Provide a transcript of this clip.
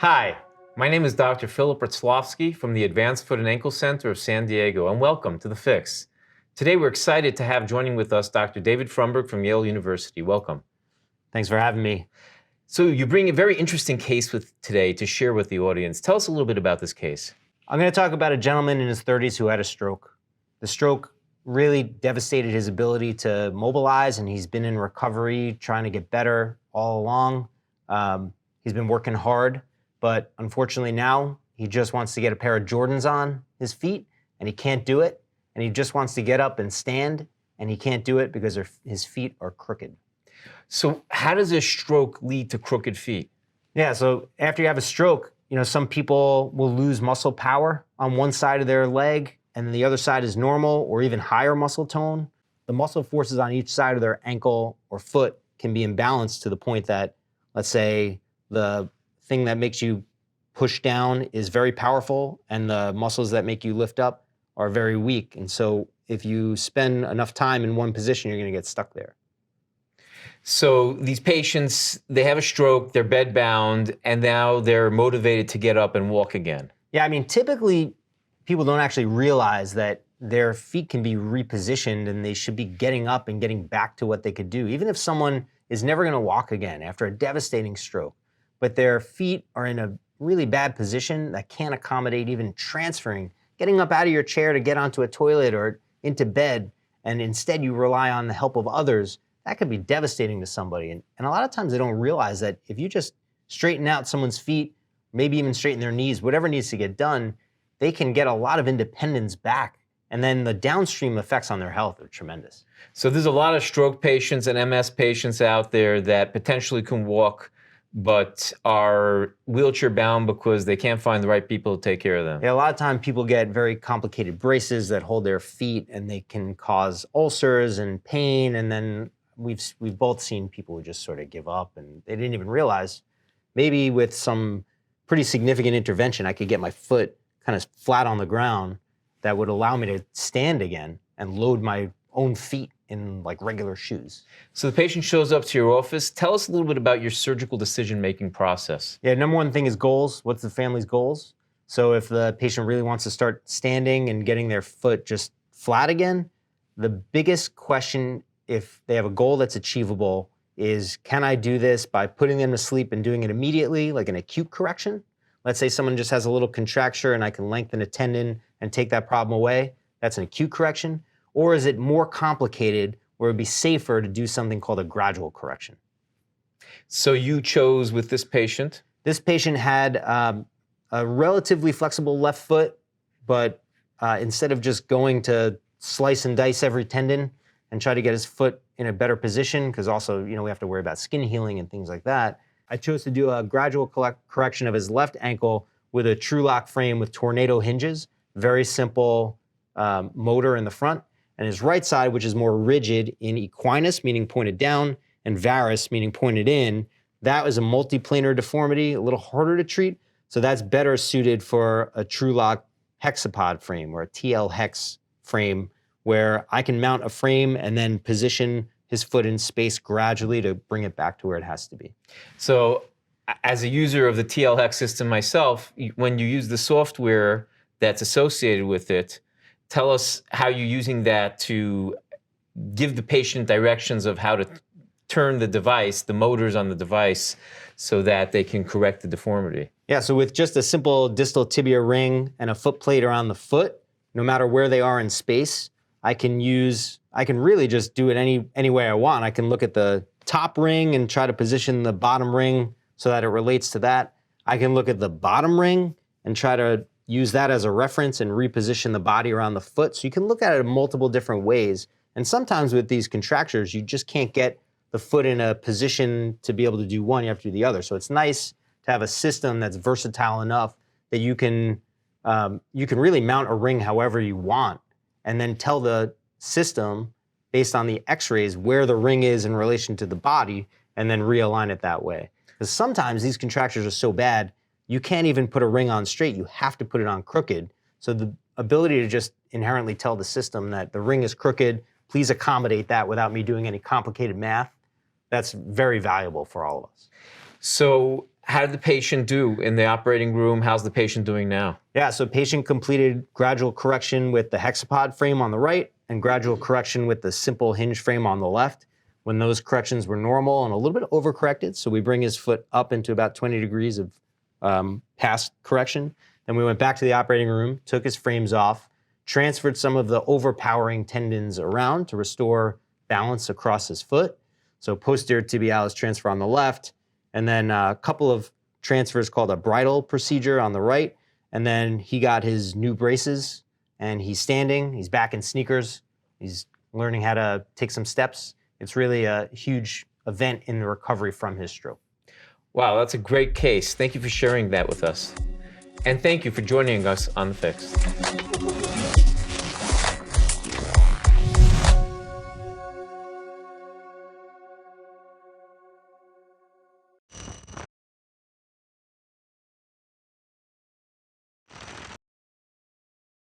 Hi, my name is Dr. Philip Wrotslavsky from the Advanced Foot and Ankle Center of San Diego, and welcome to The Fix. Today we're excited to have joining with us Dr. David Frumberg from Yale University. Welcome. Thanks for having me. So you bring a very interesting case today to share with the audience. Tell us a little bit about this case. I'm going to talk about a gentleman in his 30s who had a stroke. The stroke really devastated his ability to mobilize, and he's been in recovery, trying to get better all along. He's been working hard, but unfortunately now he just wants to get a pair of Jordans on his feet, and he can't do it. And he just wants to get up and stand, and he can't do it because his feet are crooked. So how does a stroke lead to crooked feet? Yeah, so after you have a stroke, some people will lose muscle power on one side of their leg, and the other side is normal or even higher muscle tone. The muscle forces on each side of their ankle or foot can be imbalanced to the point that, let's say, the thing that makes you push down is very powerful, and the muscles that make you lift up are very weak. And so if you spend enough time in one position, you're going to get stuck there. So these patients, they have a stroke, they're bedbound, and now they're motivated to get up and walk again. Yeah, I mean, typically people don't actually realize that their feet can be repositioned and they should be getting up and getting back to what they could do. Even if someone is never going to walk again after a devastating stroke, but their feet are in a really bad position that can't accommodate even transferring, getting up out of your chair to get onto a toilet or into bed, and instead you rely on the help of others, that could be devastating to somebody. And a lot of times they don't realize that if you just straighten out someone's feet, maybe even straighten their knees, whatever needs to get done, they can get a lot of independence back. And then the downstream effects on their health are tremendous. So there's a lot of stroke patients and MS patients out there that potentially can walk, but are wheelchair bound because they can't find the right people to take care of them. Yeah, a lot of times people get very complicated braces that hold their feet, and they can cause ulcers and pain. And then we've both seen people who just sort of give up, and they didn't even realize maybe with some pretty significant intervention, I could get my foot kind of flat on the ground that would allow me to stand again and load my own feet in like regular shoes. So the patient shows up to your office. Tell us a little bit about your surgical decision-making process. Yeah, number one thing is goals. What's the family's goals? So if the patient really wants to start standing and getting their foot just flat again, the biggest question, if they have a goal that's achievable, is can I do this by putting them to sleep and doing it immediately, like an acute correction? Let's say someone just has a little contracture and I can lengthen a tendon and take that problem away. That's an acute correction. Or is it more complicated where it would be safer to do something called a gradual correction? So you chose with this patient? This patient had a relatively flexible left foot, but instead of just going to slice and dice every tendon and try to get his foot in a better position, because also, we have to worry about skin healing and things like that, I chose to do a gradual correction of his left ankle with a TrueLock frame with tornado hinges, very simple motor in the front, and his right side, which is more rigid in equinus, meaning pointed down, and varus, meaning pointed in, that was a multiplanar deformity, a little harder to treat, so that's better suited for a TrueLock Hexapod frame or a TL Hex frame, where I can mount a frame and then position his foot in space gradually to bring it back to where it has to be. So as a user of the TL Hex system myself, when you use the software that's associated with it, tell us how you're using that to give the patient directions of how to turn the device, the motors on the device, so that they can correct the deformity. Yeah, so with just a simple distal tibia ring and a foot plate around the foot, no matter where they are in space, I can really just do it any way I want. I can look at the top ring and try to position the bottom ring so that it relates to that. I can look at the bottom ring and try to use that as a reference and reposition the body around the foot. So you can look at it in multiple different ways. And sometimes with these contractures, you just can't get the foot in a position to be able to do one, you have to do the other. So it's nice to have a system that's versatile enough that you can really mount a ring however you want, and then tell the system based on the x-rays where the ring is in relation to the body, and then realign it that way. Because sometimes these contractures are so bad, you can't even put a ring on straight, you have to put it on crooked. So the ability to just inherently tell the system that the ring is crooked, please accommodate that without me doing any complicated math, that's very valuable for all of us. So how did the patient do in the operating room? How's the patient doing now? Yeah, so patient completed gradual correction with the Hexapod frame on the right and gradual correction with the simple hinge frame on the left. When those corrections were normal and a little bit overcorrected, so we bring his foot up into about 20 degrees of past correction. Then we went back to the operating room, took his frames off, transferred some of the overpowering tendons around to restore balance across his foot. So posterior tibialis transfer on the left, and then a couple of transfers called a bridle procedure on the right. And then he got his new braces, and he's standing, he's back in sneakers, he's learning how to take some steps. It's really a huge event in the recovery from his stroke. Wow, that's a great case. Thank you for sharing that with us. And thank you for joining us on The Fix.